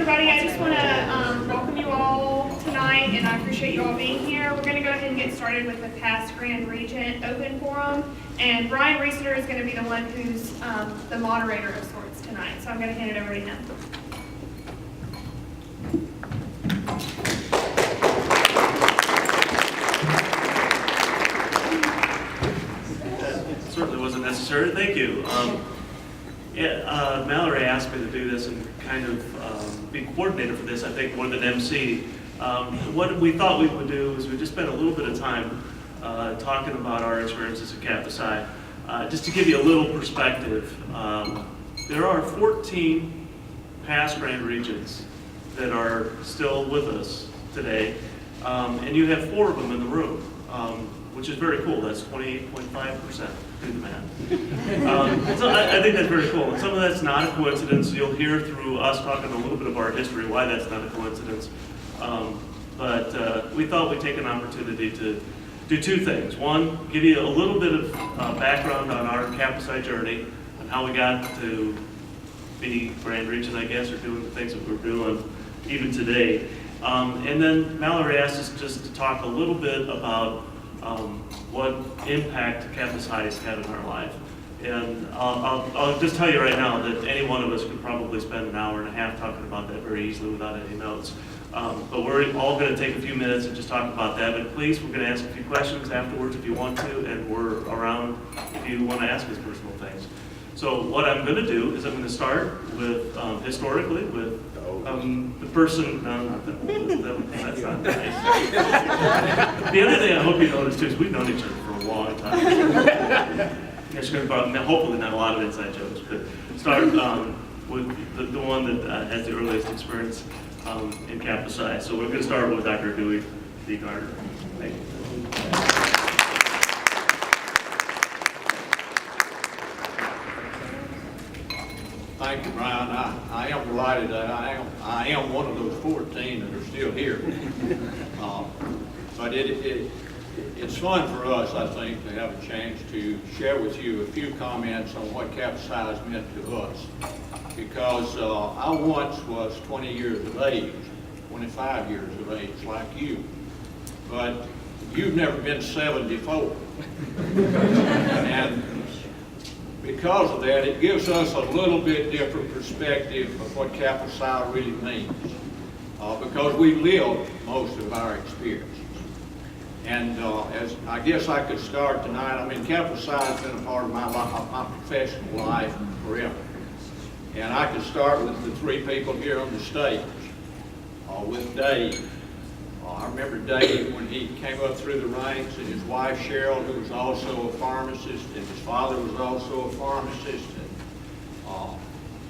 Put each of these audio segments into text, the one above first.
everybody. I just want to welcome you all tonight, and I appreciate you all being here. We're going to go ahead and get started with the past Grand Regent Open Forum, and Brian Reesener is going to be the one who's the moderator of sorts tonight, so I'm going to hand it over to him. That certainly wasn't necessary. Thank you. Mallory asked me to do this and kind of be coordinator for this, I think, more than MC. What we thought we would do is we just spend a little bit of time talking about our experiences at Kappa Psi. Just to give you a little perspective, there are 14 past Grand Regents that are still with us today, and you have 4 of them in the room, which is very cool. That's 28.5%. Do the math. So I think that's very cool. And some of that's not a coincidence. You'll hear through us talking a little bit of our history why that's not a coincidence. But we thought we'd take an opportunity to do 2 things. One, give you a little bit of background on our Kappa Psi journey and how we got to be Grand Regent, I guess, or doing the things that we're doing even today. And then Mallory asked us just to talk a little bit about what impact Kappa Psi has had in our life. And I'll just tell you right now that any one of us could probably spend an hour and a half talking about that very easily without any notes. But we're all going to take a few minutes and just talk about that. But please, we're going to ask a few questions afterwards if you want to, and we're around if you want to ask us personal things. So what I'm going to do is I'm going to start with, historically, with the person, no, not that's not nice. The other thing I hope you notice too is we've known each other for a long time. Yes, hopefully not a lot of inside jokes, but start with the one that has the earliest experience in Kappa Psi. So we're going to start with Dr. Dewey D. Gardner. Thank you. Thank you, Brian. I am delighted that I am one of those 14 that are still here. But it's fun for us, I think, to have a chance to share with you a few comments on what Kappa Psi has meant to us. Because I once was 20 years of age, 25 years of age, like you. But you've never been 74. And because of that, it gives us a little bit different perspective of what Kappa Psi really means, because we lived most of our experiences. And as I guess I could start tonight, I mean, Kappa Psi has been a part of my life, my professional life forever. And I could start with the 3 people here on the stage, with Dave. I remember Dave when he came up through the ranks, and his wife Cheryl, who was also a pharmacist, and his father was also a pharmacist.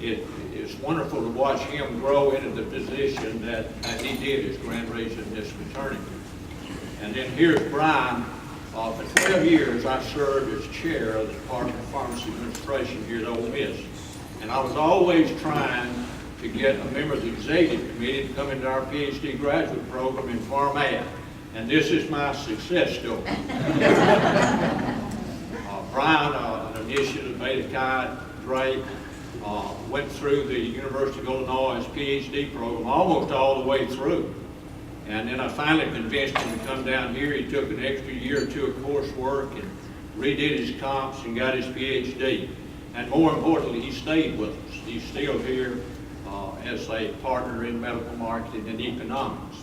And it's wonderful to watch him grow into the position that he did as Grand Regent in this fraternity. And then here's Brian. For 12 years I served as chair of the Department of Pharmacy Administration here at Ole Miss. And I was always trying to get a member of the executive committee to come into our PhD graduate program in Pharm. And this is my success story. Brian, an initiative Beta Chi Drake, went through the University of Illinois' PhD program almost all the way through. And then I finally convinced him to come down here. He took an extra year or 2 of coursework and redid his comps and got his PhD. And more importantly, he stayed with us. He's still here as a partner in medical marketing and economics.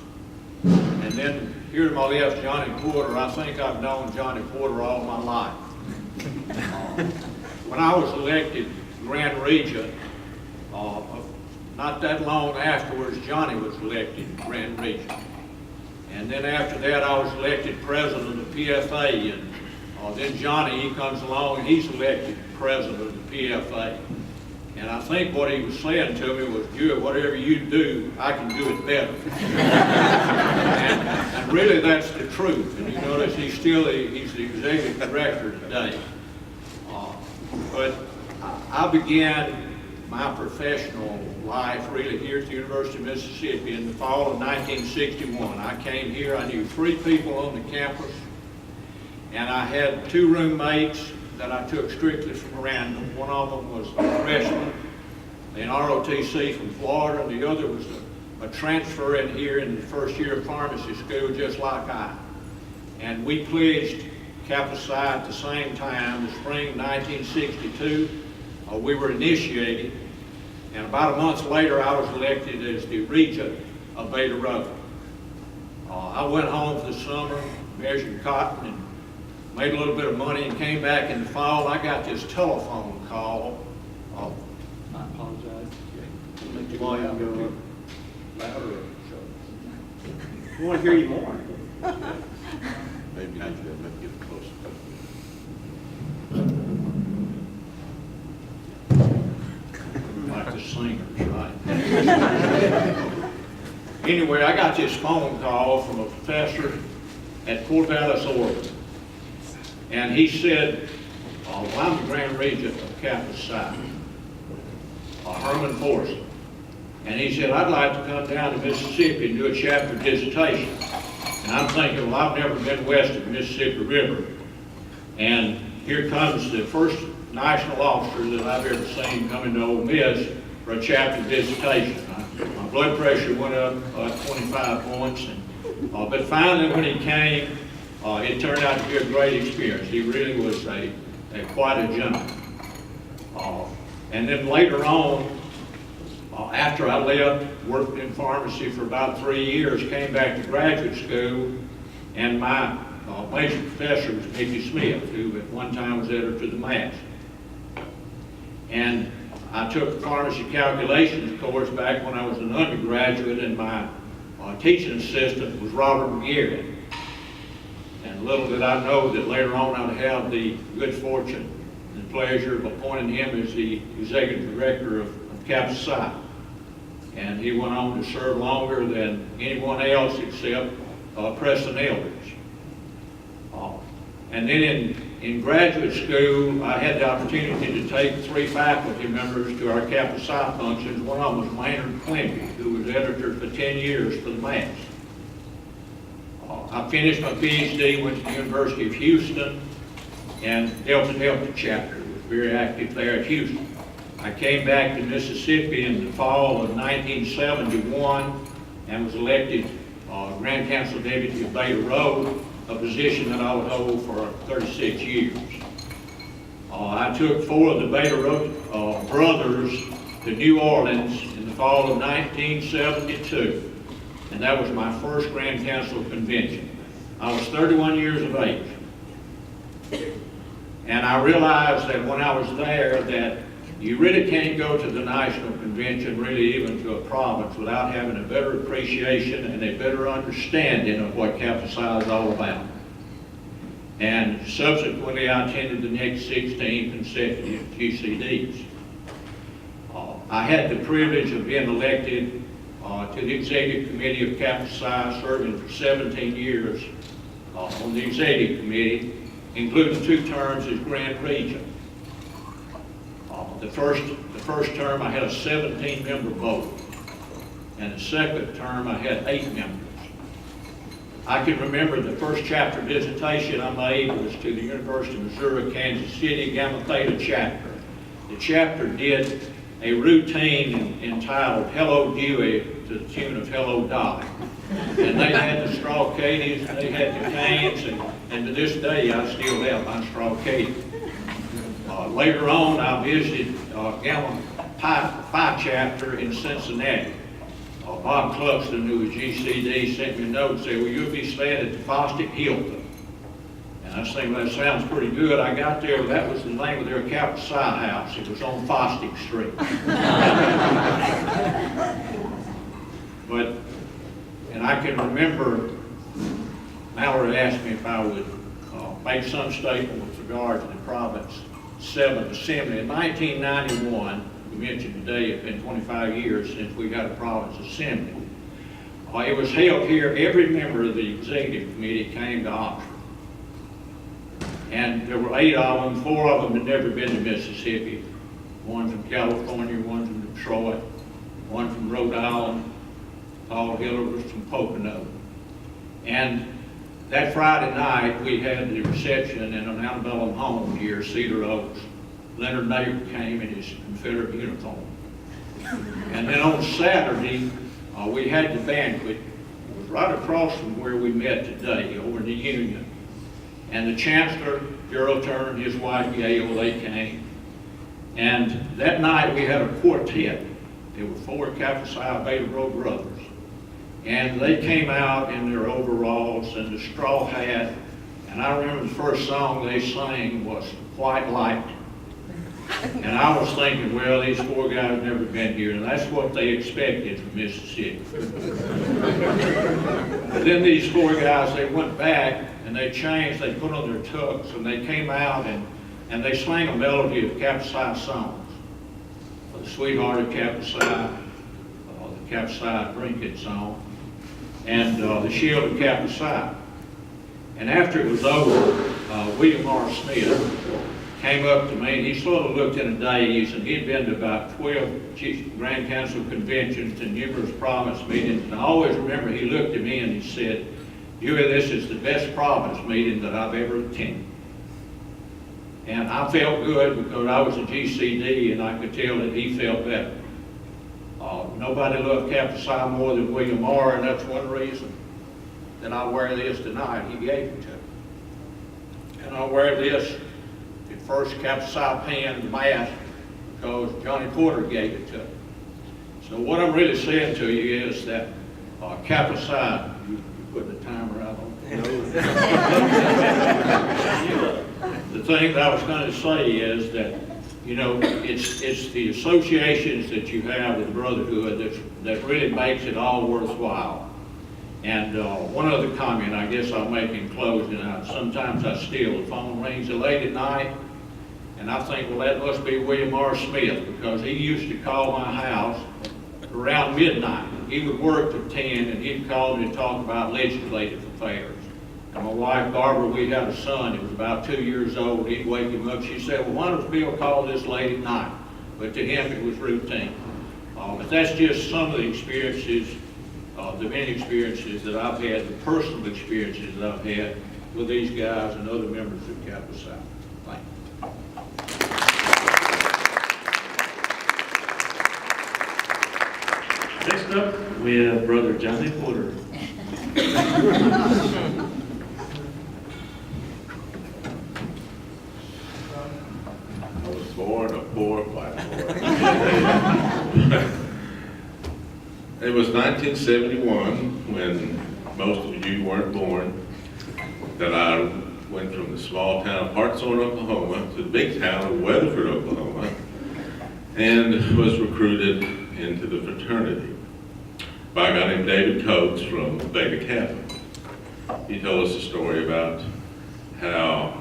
And then here to my left, Johnny Porter. I think I've known Johnny Porter all my life. When I was elected Grand Regent, not that long afterwards, Johnny was elected Grand Regent. And then after that, I was elected president of the PFA. And then Johnny, he comes along and he's elected president of the PFA. And I think what he was saying to me was, Dewey, whatever you do, I can do it better. and really that's the truth. And you notice he's the executive director today. But I began my professional life really here at the University of Mississippi in the fall of 1961. I came here, I knew 3 people on the campus, and I had 2 roommates that I took strictly from random. One of them was a freshman, an ROTC from Florida, and the other was a transfer in here in the first year of pharmacy school, just like I. And we pledged Kappa Psi at the same time, the spring of 1962. We were initiated, and about a month later, I was elected as the regent of Beta Rho. I went home for the summer, measured cotton, and made a little bit of money, and came back in the fall. I got this telephone call. I apologize. Make the volume go up. Louder. We want to hear you more. Maybe you should get it closer. Like the singers, right? Anyway, I got this phone call from a professor at Corvallis, Oregon. And he said, well, I'm the Grand Regent of Kappa Psi, Herman Forrest. And he said, I'd like to come down to Mississippi and do a chapter dissertation. And I'm thinking, well, I've never been west of the Mississippi River. And here comes the first national officer that I've ever seen coming to Ole Miss for a chapter dissertation. My blood pressure went up 25 points. But finally, when he came, it turned out to be a great experience. He really was quite a gentleman. And then later on, after I left, worked in pharmacy for about 3 years, came back to graduate school, and my major professor was Mickey Smith, who at one time was editor of the Mass. And I took a pharmacy calculations course back when I was an undergraduate, and my teaching assistant was Robert McGarrett. And little did I know that later on I'd have the good fortune and pleasure of appointing him as the executive director of Kappa Psi. And he went on to serve longer than anyone else except Preston Eldridge. And then in graduate school, I had the opportunity to take 3 faculty members to our Kappa Psi functions. One of them was Maynard Quimby, who was editor for 10 years for the Mass. I finished my PhD, went to the University of Houston, and Delta chapter was very active there at Houston. I came back to Mississippi in the fall of 1971 and was elected Grand Council Deputy of Beta Rho, a position that I would hold for 36 years. I took 4 of the Beta Rho brothers to New Orleans in the fall of 1972, and that was my first Grand Council convention. I was 31 years of age, and I realized that when I was there that you really can't go to the national convention, really even to a province, without having a better appreciation and a better understanding of what Kappa Psi is all about. And subsequently, I attended the next 16 consecutive GCDs. I had the privilege of being elected to the Executive Committee of Kappa Psi, serving for 17 years on the Executive Committee, including 2 terms as Grand Regent. The first term I had a 17-member vote, and the second term I had 8 members. I can remember the first chapter dissertation I made was to the University of Missouri, Kansas City, Gamma Theta chapter. The chapter did a routine entitled Hello Dewey to the tune of Hello Dolly. And they had the straw caddies, and they had the canes, and to this day I still have my straw caddy. Later on, I visited Gamma Phi chapter in Cincinnati. Bob Cluxton, who was GCD, sent me a note and said, well, you'll be staying at the Fosdick Hilton. And I was thinking, well, that sounds pretty good. I got there, that was the name of their Kappa Psi house. It was on Fosdick Street. And I can remember Mallory asked me if I would make some statement with regard to the Province 7th Assembly. In 1991, we mentioned today it's been 25 years since we got a Province Assembly. It was held here. Every member of the Executive Committee came to Oxford. And there were 8 of them. 4 of them had never been to Mississippi. One from California, one from Detroit, one from Rhode Island. Paul Hiller was from Pocono. And that Friday night, we had the reception in an antebellum home here, Cedar Oaks. Leonard Neighbor came in his Confederate uniform. And then on Saturday, we had the banquet. It was right across from where we met today, over in the Union. And the Chancellor, Gerald Turner, and his wife Gail, they came. And that night we had a quartet. There were 4 Kappa Psi Beta Rho brothers. And they came out in their overalls and the straw hat. And I remember the first song they sang was White Light. And I was thinking, well, these 4 guys have never been here, and that's what they expected from Mississippi. But then these 4 guys, they went back and they changed, they put on their tux, and they came out and they sang a melody of Kappa Psi songs. The Sweetheart of Kappa Psi, the Kappa Psi Drink It song, and the Shield of Kappa Psi. And after it was over, William R. Smith came up to me, and he sort of looked in a daze, and he'd been to about 12 Grand Council conventions and numerous province meetings, and I always remember he looked at me and he said, "Huey, this is the best province meeting that I've ever attended." And I felt good because I was a GCD, and I could tell that he felt better. Nobody loved Kappa Psi more than William R., and that's one reason that I wear this tonight. He gave it to me. And I wear this, the first Kappa Psi pen, the mask, because Johnny Porter gave it to me. So what I'm really saying to you is that Kappa Psi, you put the timer out on. The thing that I was going to say is that, you know, it's the associations that you have with the brotherhood that really makes it all worthwhile. And one other comment I guess I'll make in closing, sometimes I steal. The phone rings late at night, and I think, well, that must be William R. Smith, because he used to call my house around midnight. He would work till 10, and he'd call me to talk about legislative affairs. And my wife, Barbara, we had a son. He was about 2 years old. He'd wake him up. She said, well, why does Bill call this late at night? But to him, it was routine. But that's just some of the experiences, the many experiences that I've had, the personal experiences that I've had with these guys and other members of Kappa Psi. Thank you. Next up, we have Brother Johnny Porter. I was born a poor white boy. It was 1971, when most of you weren't born, that I went from the small town of Hartshorn, Oklahoma, to the big town of Weatherford, Oklahoma, and was recruited into the fraternity by a guy named David Coates from Beta Kappa. He told us a story about how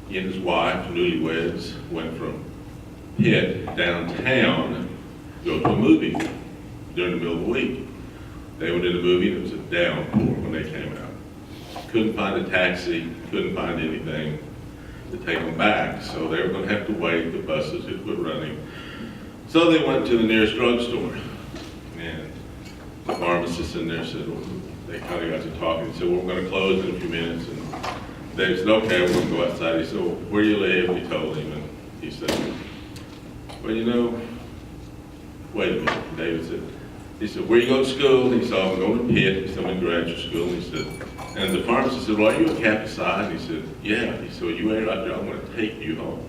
he and his wife, newlyweds, went from Pitt downtown to go to a movie during the middle of the week. They went to the movie and it was a downpour when they came out. Couldn't find a taxi, couldn't find anything to take them back, so they were going to have to wait. The buses had quit running. So they went to the nearest drugstore, and the pharmacist in there said, well, they kind of got to talking and said, well, we're going to close in a few minutes. And they said, okay, we're going to go outside. He said, well, where do you live? We told him, and he said, well, you know, wait a minute. David said, he said, where you go to school? He said, I'm going to Pitt. He said, I'm in graduate school. And he said, and the pharmacist said, well, are you a Kappa Psi? And he said, yeah. He said, well, you ain't right there. I'm going to take you home.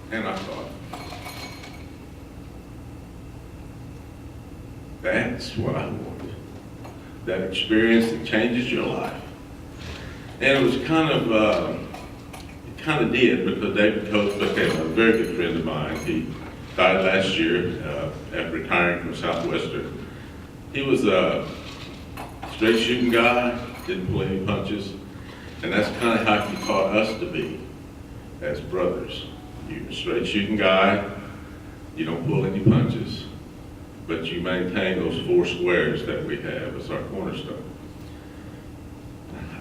And I thought, that's what I wanted. That experience that changes your life. And it was kind of, it kind of did, because David Coates became a very good friend of mine. He died last year after retiring from Southwestern. He was a straight shooting guy, didn't pull any punches, and that's kind of how he taught us to be as brothers. You're a straight shooting guy, you don't pull any punches, but you maintain those 4 squares that we have as our cornerstone.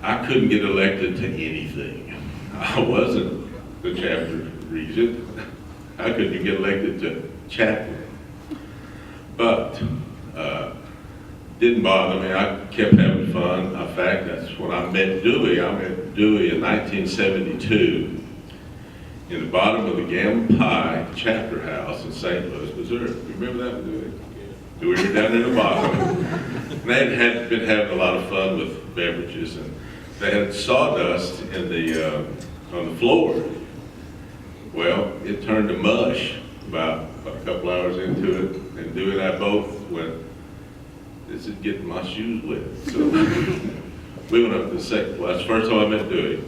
I couldn't get elected to anything. I wasn't the chapter regent. I couldn't get elected to chaplain. But didn't bother me. I kept having fun. In fact, that's when I met Dewey. I met Dewey in 1972. in the bottom of the Gamma Pi chapter house in St. Louis, Missouri. Remember that one, do we? We were down in the bottom. And they had been having a lot of fun with beverages, and they had sawdust in the on the floor. Well, it turned to mush about a couple hours into it, and Dewey and I both went, this is getting my shoes wet. So we went up to the second class. First time I met Dewey.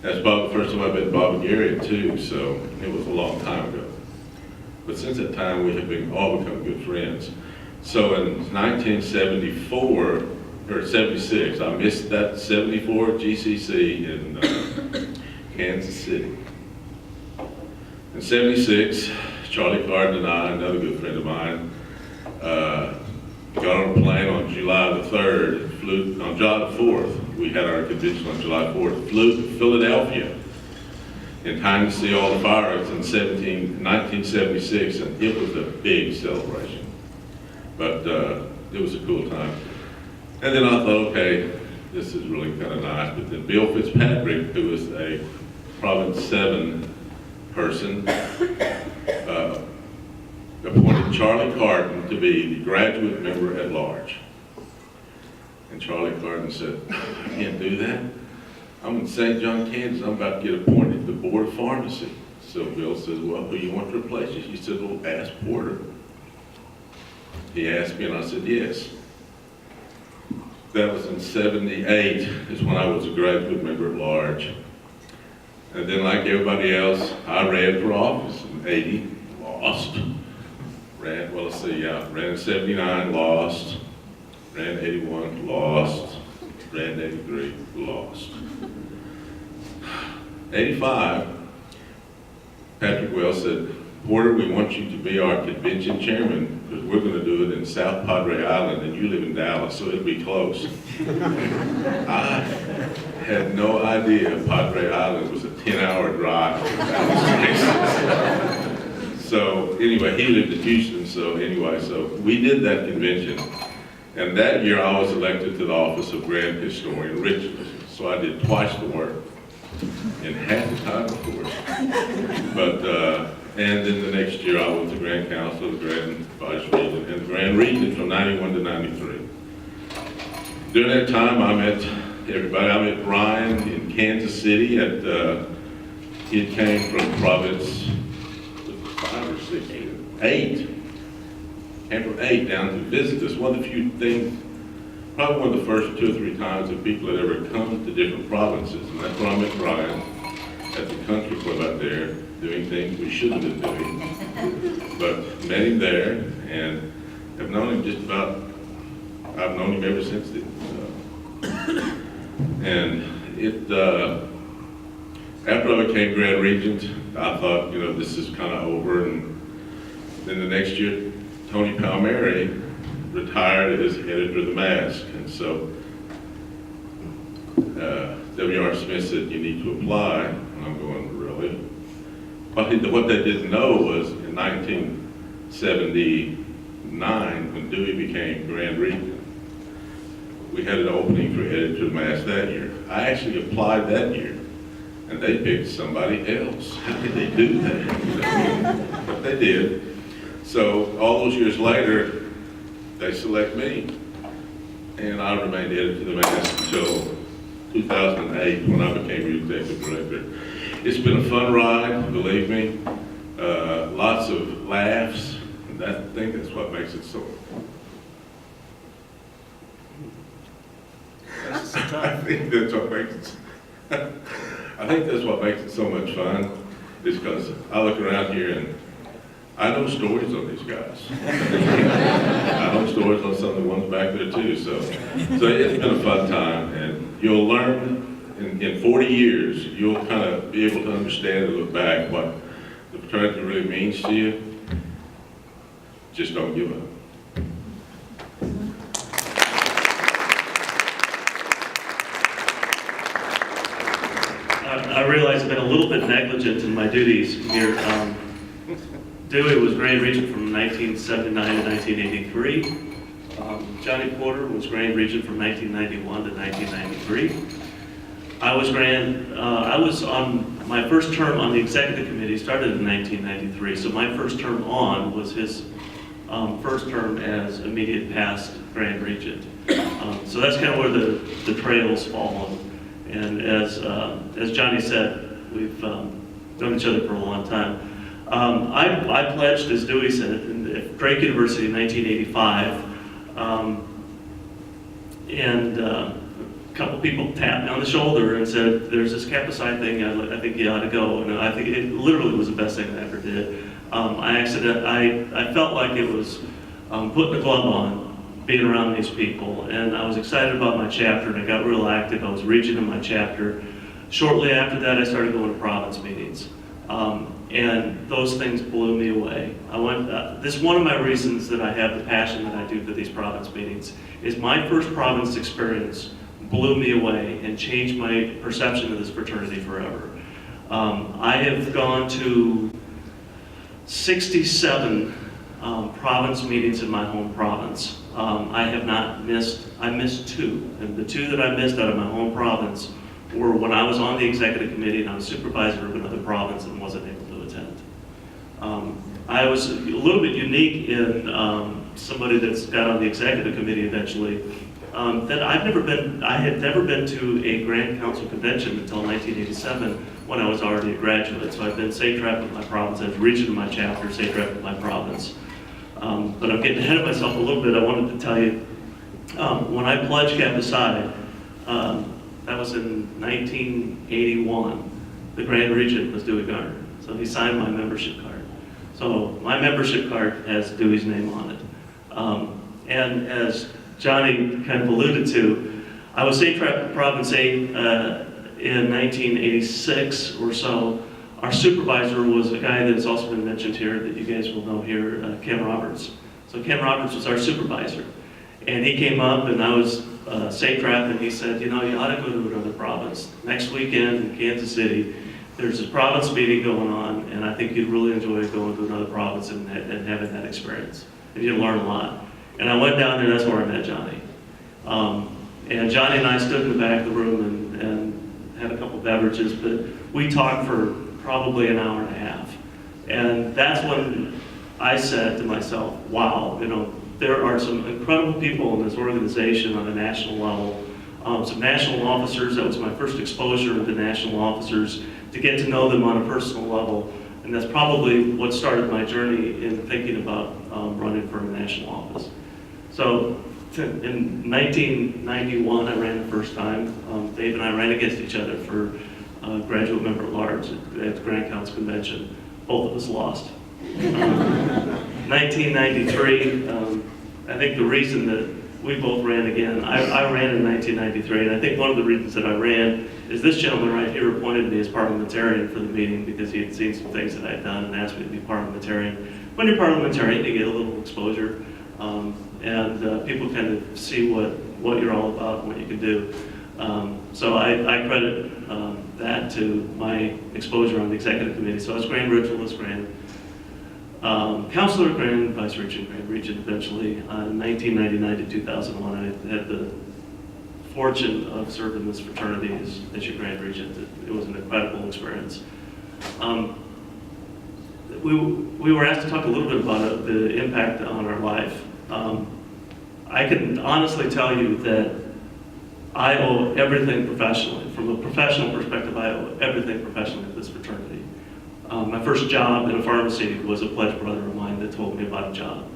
That's about the first time I met Bob and Gary too, so it was a long time ago. But since that time, we have all become good friends. So in 1974, or 76, I missed that 74 GCC in Kansas City. In 76, Charlie Carden and I, another good friend of mine, got on a plane on July the 3rd, flew on July the 4th. We had our convention on July 4th, flew to Philadelphia in time to see all the fireworks in 1976, and it was a big celebration. But it was a cool time. And then I thought, okay, this is really kind of nice. But then Bill Fitzpatrick, who was a Province 7 person, appointed Charlie Carden to be the graduate member at large. And Charlie Carden said, I can't do that. I'm in St. John, Kansas. I'm about to get appointed to the Board of Pharmacy. So Bill says, well, who you want to replace you? He said, well, ask Porter. He asked me, and I said, yes. That was in 78, is when I was a graduate member at large. And then, like everybody else, I ran for office in 80, lost. Ran in 79, lost. Ran 81, lost. Ran 83, lost. 85, Patrick Wells said, Porter, we want you to be our convention chairman because we're going to do it in South Padre Island and you live in Dallas, so it'll be close. I had no idea Padre Island was a 10-hour drive from Dallas, Texas. So anyway, he lived in Houston, so we did that convention. And that year I was elected to the office of Grand Historian Richard. So I did twice the work in half the time, of course. But, and then the next year I was the Grand Counsel, the Grand Vice Regent, and the Grand Regent from 91 to 93. During that time I met everybody. I met Brian in Kansas City he came from Province 5 or 6, 8. Came from 8 down to visit us. One of the few things, probably one of the first 2 or 3 times that people had ever come to different provinces. And that's when I met Brian at the country club out there, doing things we shouldn't have been doing. But met him there and have known him I've known him ever since then. And after I became Grand Regent, I thought, this is kind of over. And then the next year, Tony Palmieri retired as editor of The Mask. And so W.R. Smith said, you need to apply. And I'm going, really? What they didn't know was in 1979, when Dewey became Grand Regent, we had an opening for editor of The Mask that year. I actually applied that year, and they picked somebody else. How did they do that? But they did. So all those years later, they select me, and I remained editor of The Mask until 2008 when I became your executive director. It's been a fun ride, believe me. Lots of laughs, and I think that's what makes it so. I think that's what makes it so much fun, is because I look around here and I know stories on these guys. I know stories on some of the ones back there too. So it's been a fun time, and you'll learn in 40 years, you'll kind of be able to understand and look back what the fraternity really means to you. Just don't give up. I realize I've been a little bit negligent in my duties here. Dewey was Grand Regent from 1979 to 1983. Johnny Porter was Grand Regent from 1991 to 1993. I was on my first term on the executive committee, started in 1993, so my first term on was his first term as immediate past Grand Regent. So that's kind of where the trails fall. And as Johnny said, we've known each other for a long time. I pledged, as Dewey said, at Drake University in 1985, and a couple people tapped me on the shoulder and said, "There's this Kappa Psi thing, I think you ought to go." And I think it literally was the best thing I ever did. I felt like it was putting the glove on, being around these people, and I was excited about my chapter, and I got real active. I was regent in my chapter. Shortly after that, I started going to province meetings, and those things blew me away. This is one of my reasons that I have the passion that I do for these province meetings, is my first province experience blew me away and changed my perception of this fraternity forever. I have gone to 67 province meetings in my home province. I missed 2, and the 2 that I missed out of my home province were when I was on the executive committee and I was supervisor of another province and wasn't able to attend. I was a little bit unique in somebody that's got on the executive committee eventually, that I had never been to a Grand Council convention until 1987 when I was already a graduate. So I've been satrap of my province, I was regent of my chapter, satrap of my province. But I'm getting ahead of myself a little bit. I wanted to tell you, when I pledged Kappa Psi, that was in 1981, the Grand Regent was Dewey Garner. So he signed my membership card. So my membership card has Dewey's name on it. And as Johnny kind of alluded to, I was satrap of Province 8 in 1986 or so. Our supervisor was a guy that's also been mentioned here that you guys will know here, Ken Roberts. So Ken Roberts was our supervisor. And he came up and I was satrap, and he said, "You know, you ought to go to another province. Next weekend in Kansas City, there's a province meeting going on, and I think you'd really enjoy going to another province and having that experience. And you'd learn a lot." And I went down there, that's where I met Johnny. And Johnny and I stood in the back of the room and had a couple beverages, but we talked for probably an hour and a half. And that's when I said to myself, wow, you know, there are some incredible people in this organization on a national level. Some national officers, that was my first exposure to national officers, to get to know them on a personal level. And that's probably what started my journey in thinking about running for a national office. So in 1991, I ran the first time. Dave and I ran against each other for graduate member at large at the Grand Council Convention. Both of us lost. 1993, I think the reason that we both ran again, I ran in 1993, and I think one of the reasons that I ran is this gentleman right here appointed me as parliamentarian for the meeting because he had seen some things that I had done and asked me to be parliamentarian. When you're parliamentarian, you get a little exposure, and people kind of see what you're all about and what you can do. So I credit that to my exposure on the executive committee. So I was Grand Ritualist, Grand Counselor, Grand Vice Regent, Grand Regent eventually. In 1999 to 2001, I had the fortune of serving this fraternity as your Grand Regent. It was an incredible experience. We were asked to talk a little bit about the impact on our life. I can honestly tell you that I owe everything professionally. From a professional perspective, I owe everything professionally to this fraternity. My first job in a pharmacy was a pledge brother of mine that told me about a job.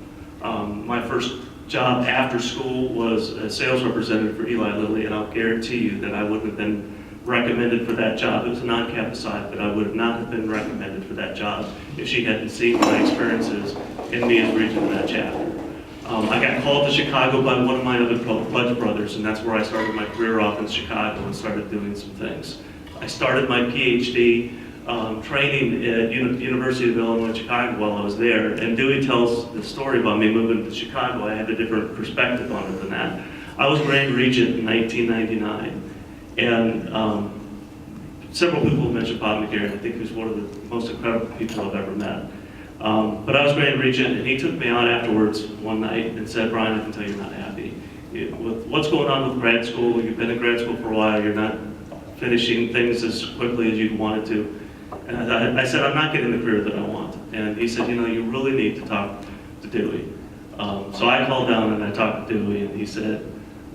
My first job after school was a sales representative for Eli Lilly, and I'll guarantee you that I wouldn't have been recommended for that job. It was a non-Kappa Psi, but I would not have been recommended for that job if she hadn't seen my experiences in me as regent of that chapter. I got called to Chicago by one of my other pledge brothers, and that's where I started my career off in Chicago and started doing some things. I started my PhD training at University of Illinois Chicago while I was there, and Dewey tells the story about me moving to Chicago. I had a different perspective on it than that. I was Grand Regent in 1999, and several people have mentioned Bob McGarrett. I think he was one of the most incredible people I've ever met. But I was Grand Regent, and he took me out afterwards one night and said, "Brian, I can tell you're not happy. With what's going on with grad school, you've been in grad school for a while, you're not finishing things as quickly as you wanted to. And I said, I'm not getting the career that I want. And he said, you really need to talk to Dewey. So I called down and I talked to Dewey, and he said,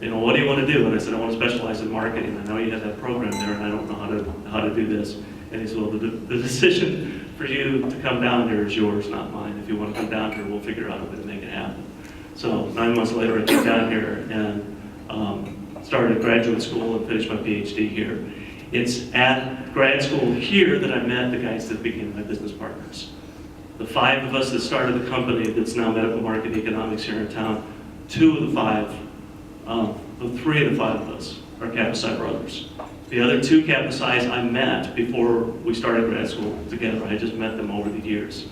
what do you want to do? And I said, I want to specialize in marketing. I know you have that program there, and I don't know how to do this. And he said, well, the decision for you to come down here is yours, not mine. If you want to come down here, we'll figure out a way to make it happen. So 9 months later, I came down here and started graduate school and finished my PhD here. It's at grad school here that I met the guys that became my business partners. The 5 of us that started the company that's now Medical Market Economics here in town, 2 of the 5, 3 of the 5 of us are Kappa Psi brothers. The other 2 Kappa Psis I met before we started grad school together. I just met them over the years.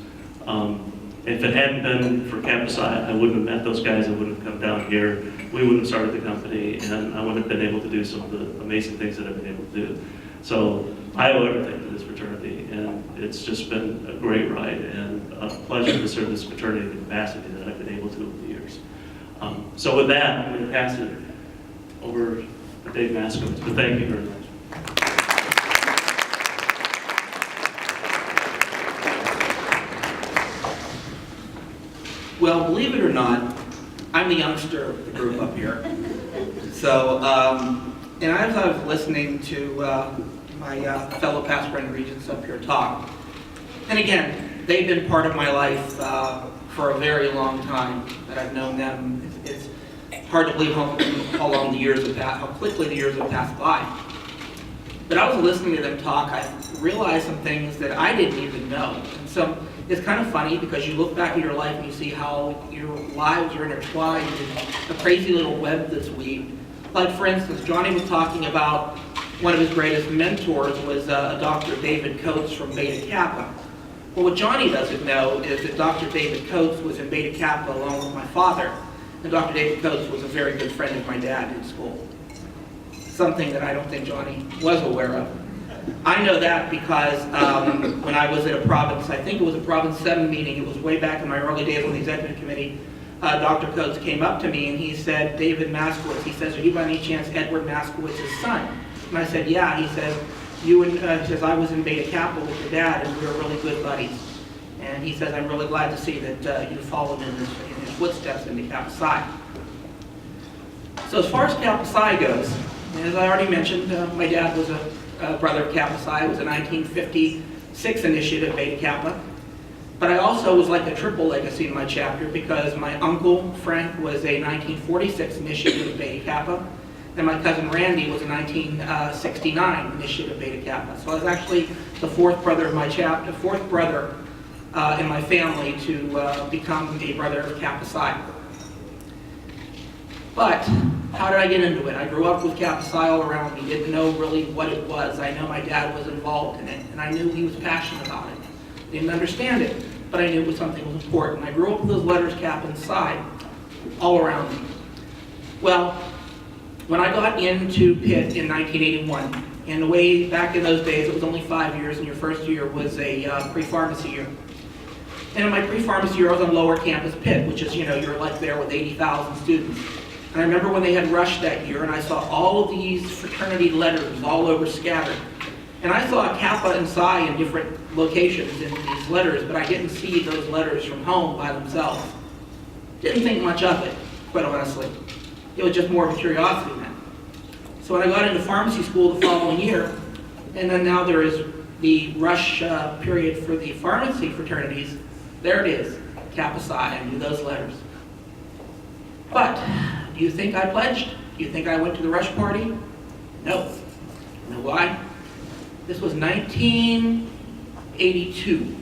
If it hadn't been for Kappa Psi, I wouldn't have met those guys. I wouldn't have come down here. We wouldn't have started the company, and I wouldn't have been able to do some of the amazing things that I've been able to do. So I owe everything to this fraternity, and it's just been a great ride and a pleasure to serve this fraternity in the capacity that I've been able to over the years. So with that, I'm going to pass it over to Dave Maskowitz, but thank you very much. Well, believe it or not, I'm the youngster of the group up here. So, and as I was listening to my fellow past friend regents up here talk, and again, they've been part of my life for a very long time that I've known them. It's hard to believe how long the years have passed, how quickly the years have passed by. But I was listening to them talk, I realized some things that I didn't even know. And so it's kind of funny because you look back at your life and you see how your lives are intertwined in a crazy little web that's weaved. Like for instance, Johnny was talking about one of his greatest mentors was Dr. David Coates from Beta Kappa. Well, what Johnny doesn't know is that Dr. David Coates was in Beta Kappa along with my father. And Dr. David Coates was a very good friend of my dad in school. Something that I don't think Johnny was aware of. I know that because when I was at a Province, I think it was a Province 7 meeting, it was way back in my early days on the executive committee, Dr. Coates came up to me and he said, David Maskowitz, he says, are you by any chance Edward Maskowitz's son? And I said, yeah. He says, he says, I was in Beta Kappa with your dad and we were really good buddies. And he says, I'm really glad to see that you followed in his footsteps into Kappa Psi. So as far as Kappa Psi goes, as I already mentioned, my dad was a brother of Kappa Psi. It was a 1956 initiative, Beta Kappa. But I also was like a triple legacy in my chapter because my uncle, Frank, was a 1946 initiative of Beta Kappa, and my cousin Randy was a 1969 initiative of Beta Kappa. So I was actually the 4th brother of my chapter, 4th brother in my family to become a brother of Kappa Psi. But how did I get into it? I grew up with Kappa Psi all around me, didn't know really what it was. I know my dad was involved in it, and I knew he was passionate about it. Didn't understand it, but I knew it was something that was important. I grew up with those letters Kappa and Psi all around me. Well, when I got into Pitt in 1981, and the way back in those days, it was only 5 years, and your first year was a pre-pharmacy year. And in my pre-pharmacy year, I was on lower campus Pitt, which is, you're like there with 80,000 students. And I remember when they had rushed that year, and I saw all of these fraternity letters all over scattered. And I saw Kappa and Psi in different locations in these letters, but I didn't see those letters from home by themselves. Didn't think much of it, quite honestly. It was just more of a curiosity then. So when I got into pharmacy school the following year, and then now there is the rush period for the pharmacy fraternities, there it is, Kappa Psi, I knew those letters. But, do you think I pledged? Do you think I went to the rush party? No. You know why? This was 1982.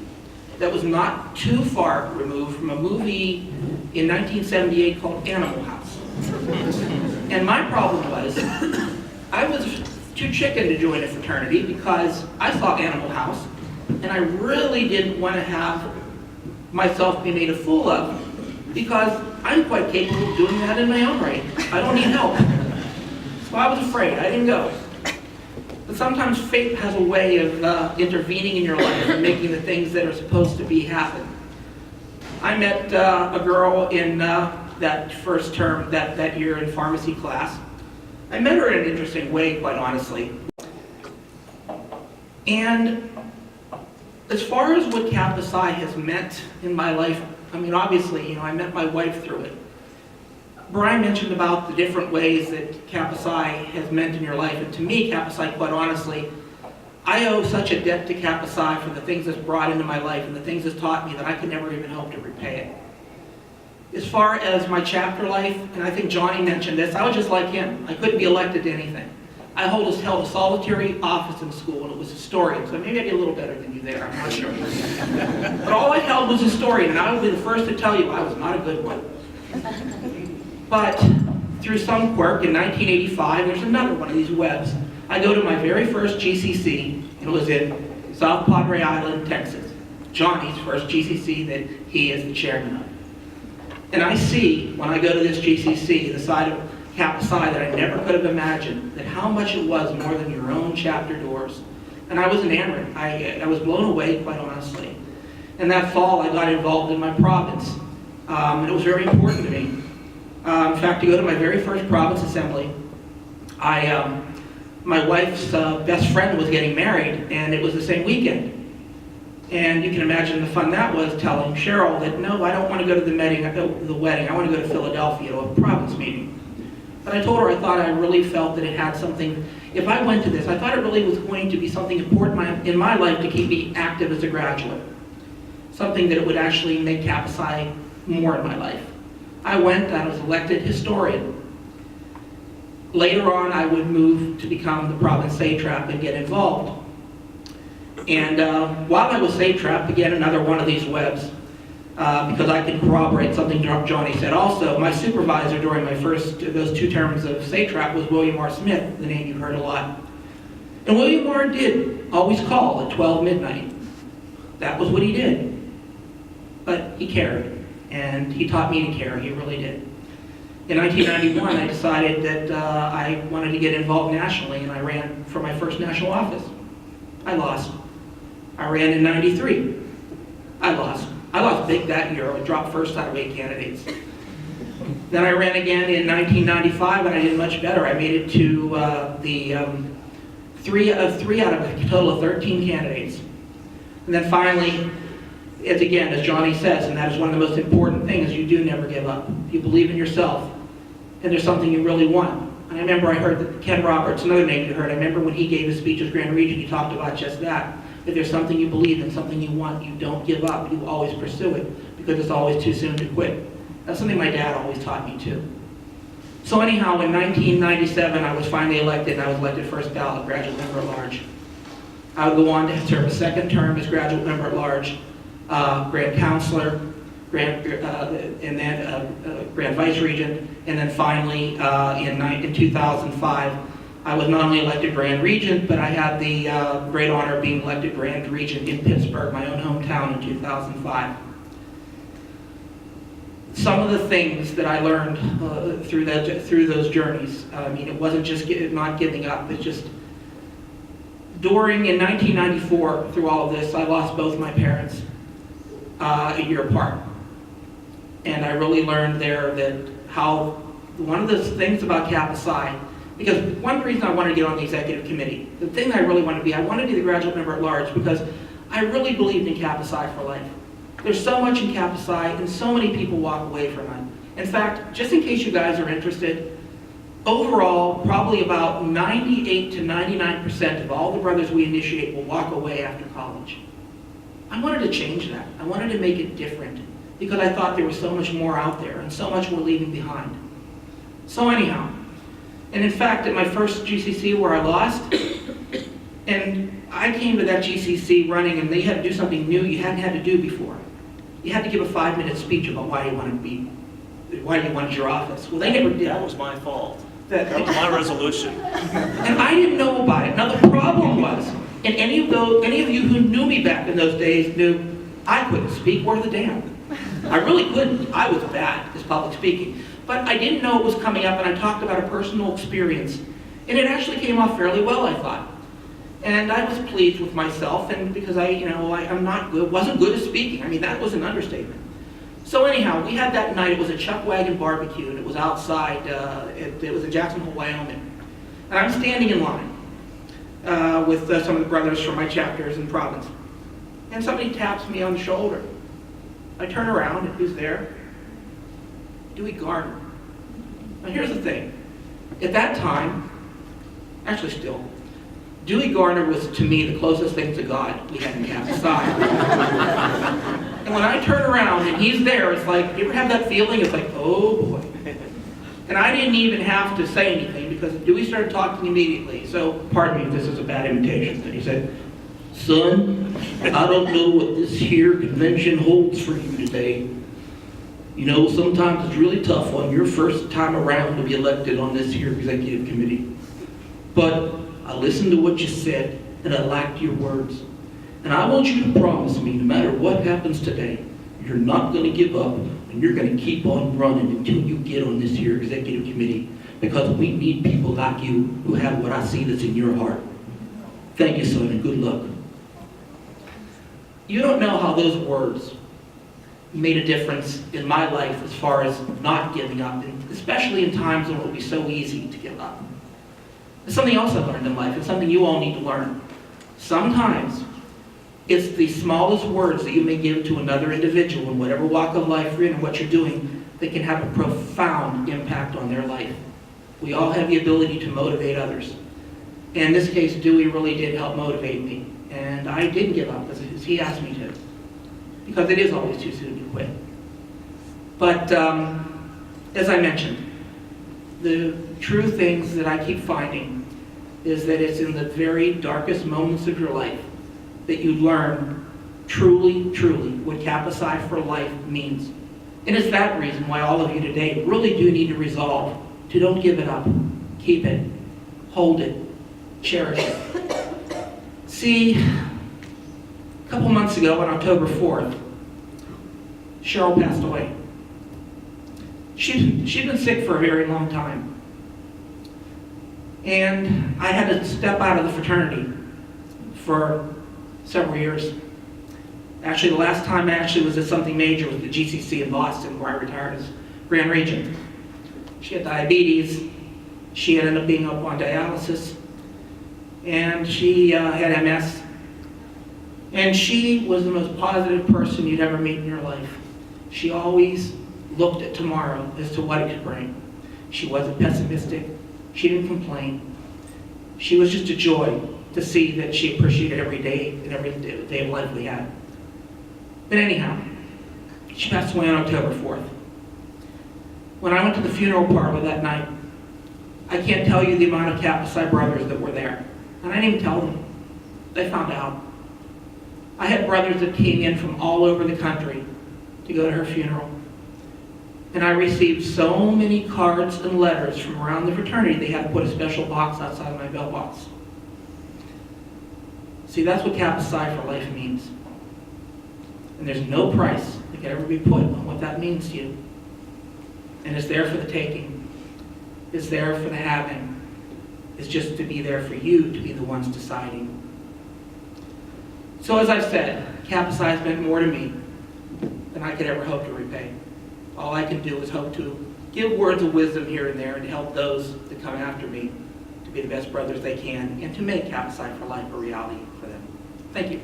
That was not too far removed from a movie in 1978 called Animal House. And my problem was, I was too chicken to join a fraternity because I saw Animal House, and I really didn't want to have myself be made a fool of, because I'm quite capable of doing that in my own right. I don't need help. So I was afraid. I didn't go. But sometimes fate has a way of intervening in your life and making the things that are supposed to be happen. I met a girl in that first term, that year in pharmacy class. I met her in an interesting way, quite honestly. And as far as what Kappa Psi has meant in my life, I mean, obviously, I met my wife through it. Brian mentioned about the different ways that Kappa Psi has meant in your life, and to me, Kappa Psi, quite honestly, I owe such a debt to Kappa Psi for the things it's brought into my life and the things it's taught me that I could never even hope to repay it. As far as my chapter life, and I think Johnny mentioned this, I was just like him. I couldn't be elected to anything. I held a solitary office in school, and it was historian, so maybe I'd be a little better than you there, I'm not sure. But all I held was historian, and I will be the first to tell you I was not a good one. But through some quirk, in 1985, there's another one of these webs. I go to my very first GCC, and it was in South Padre Island, Texas. Johnny's first GCC that he is the chairman of. And I see, when I go to this GCC, the side of Kappa Psi that I never could have imagined, that how much it was more than your own chapter doors. And I was enamored. I was blown away, quite honestly. And that fall, I got involved in my province. And it was very important to me. In fact, to go to my very first province assembly, my wife's best friend was getting married, and it was the same weekend. And you can imagine the fun that was, telling Cheryl that, no, I don't want to go to the wedding, I want to go to Philadelphia to a province meeting. But I told her I thought I really felt that it had something, if I went to this, I thought it really was going to be something important in my life to keep me active as a graduate. Something that it would actually make Kappa Psi more in my life. I went, I was elected historian. Later on, I would move to become the province satrap and get involved. And while I was satrap, again, another one of these webs, because I can corroborate something Johnny said also, my supervisor during those 2 terms of satrap was William R. Smith, the name you've heard a lot. And William R. did always call at 12 midnight. That was what he did. But he cared, and he taught me to care, he really did. In 1991, I decided that I wanted to get involved nationally, and I ran for my first national office. I lost. I ran in 93. I lost. I lost big that year. I dropped first out of 8 candidates. Then I ran again in 1995, and I did much better. I made it to three out of a total of 13 candidates. And then finally, as Johnny says, and that is one of the most important things, you do never give up. You believe in yourself, and there's something you really want. And I remember I heard that Ken Roberts, another name you heard, I remember when he gave his speech as Grand Regent, he talked about just that. If there's something you believe in, something you want, you don't give up. You always pursue it, because it's always too soon to quit. That's something my dad always taught me too. So anyhow, in 1997, I was finally elected, and I was elected first ballot graduate member at large. I would go on to serve a 2nd term as graduate member at large, grand counselor, grand vice regent, and then finally in 2005, I was not only elected Grand Regent, but I had the great honor of being elected Grand Regent in Pittsburgh, my own hometown, in 2005. Some of the things that I learned through those journeys, I mean, it wasn't just not giving up, it's just in 1994, through all of this, I lost both my parents a year apart. And I really learned there that how one of the things about Kappa Psi, because one reason I wanted to get on the executive committee, the thing I really wanted to be, I wanted to be the graduate member at large because I really believed in Kappa Psi for life. There's so much in Kappa Psi, and so many people walk away from it. In fact, just in case you guys are interested, overall, probably about 98 to 99% of all the brothers we initiate will walk away after college. I wanted to change that. I wanted to make it different because I thought there was so much more out there and so much we're leaving behind. So anyhow, and in fact, at my first GCC where I lost, and I came to that GCC running, and they had to do something new you hadn't had to do before. You had to give a 5-minute speech about why you wanted your office. Well, they never did. That was my fault. That was my resolution. And I didn't know about it. Now the problem was, and any of you who knew me back in those days knew I couldn't speak worth a damn. I really couldn't. I was bad at public speaking. But I didn't know it was coming up, and I talked about a personal experience. And it actually came off fairly well, I thought. And I was pleased with myself, and because I'm not good, wasn't good at speaking. I mean, that was an understatement. So anyhow, we had that night, it was a chuck wagon barbecue, and it was outside, it was in Jackson Hole, Wyoming. And I'm standing in line. with some of the brothers from my chapters in Province. And somebody taps me on the shoulder. I turn around, and who's there? Dewey Gardner. Now here's the thing. At that time, actually still, Dewey Gardner was, to me, the closest thing to God we had in Kappa Psi. And when I turn around and he's there, it's like, you ever have that feeling? It's like, oh boy. And I didn't even have to say anything because Dewey started talking immediately. So, pardon me if this is a bad imitation. And he said, son, I don't know what this here convention holds for you today. You know, sometimes it's really tough on your first time around to be elected on this here executive committee. But I listened to what you said, and I liked your words. And I want you to promise me, no matter what happens today, you're not going to give up, and you're going to keep on running until you get on this here executive committee, because we need people like you who have what I see that's in your heart. Thank you, son, and good luck. You don't know how those words made a difference in my life as far as not giving up, and especially in times when it will be so easy to give up. It's something else I've learned in life. It's something you all need to learn. Sometimes it's the smallest words that you may give to another individual in whatever walk of life you're in and what you're doing that can have a profound impact on their life. We all have the ability to motivate others. And in this case, Dewey really did help motivate me. And I didn't give up as he asked me to. Because it is always too soon to quit. But as I mentioned, the true things that I keep finding is that it's in the very darkest moments of your life that you learn truly, truly what Kappa Psi for life means. And it's that reason why all of you today really do need to resolve to don't give it up. Keep it. Hold it. Cherish it. See, a couple months ago on October 4th, Cheryl passed away. She'd been sick for a very long time. And I had to step out of the fraternity for several years. Actually, the last time I actually was at something major was the GCC in Boston, where I retired as Grand Regent. She had diabetes. She ended up being up on dialysis. And she had MS. And she was the most positive person you'd ever meet in your life. She always looked at tomorrow as to what it could bring. She wasn't pessimistic. She didn't complain. She was just a joy to see that she appreciated every day and every day of life we had. But anyhow, she passed away on October 4th. When I went to the funeral parlor that night, I can't tell you the amount of Kappa Psi brothers that were there. And I didn't even tell them. They found out. I had brothers that came in from all over the country to go to her funeral. And I received so many cards and letters from around the fraternity, they had to put a special box outside of my mailbox. See, that's what Kappa Psi for life means. And there's no price that can ever be put on what that means to you. And it's there for the taking. It's there for the having. It's just to be there for you to be the ones deciding. So as I've said, Kappa Psi has meant more to me than I could ever hope to repay. All I can do is hope to give words of wisdom here and there and help those that come after me to be the best brothers they can and to make Kappa Psi for life a reality for them. Thank you.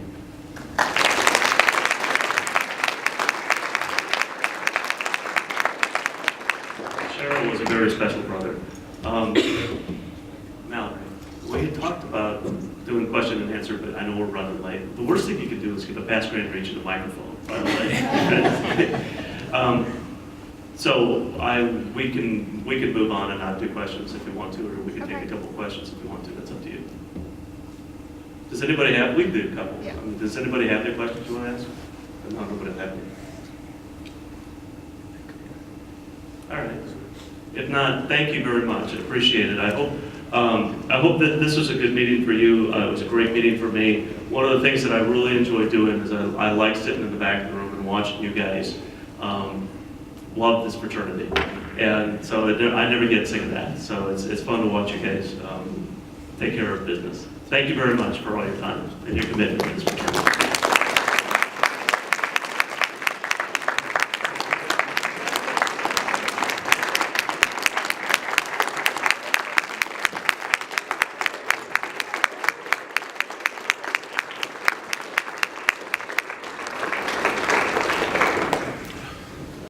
Cheryl was a very special brother. Mallory, we had talked about doing question and answer, but I know we're running late. The worst thing you could do is give a past Grand Regent a microphone, by the way. So we can move on and not do questions if we want to, or we can take a couple questions if we want to. That's up to you. Does anybody have? We can do a couple. Yeah. Does anybody have any questions you want to ask? No, nobody have any. All right. If not, thank you very much. I appreciate it. I hope that this was a good meeting for you. It was a great meeting for me. One of the things that I really enjoy doing is I like sitting in the back of the room and watching you guys. Love this fraternity, and so I never get sick of that. So it's fun to watch you guys take care of business. Thank you very much for all your time and your commitment to this fraternity.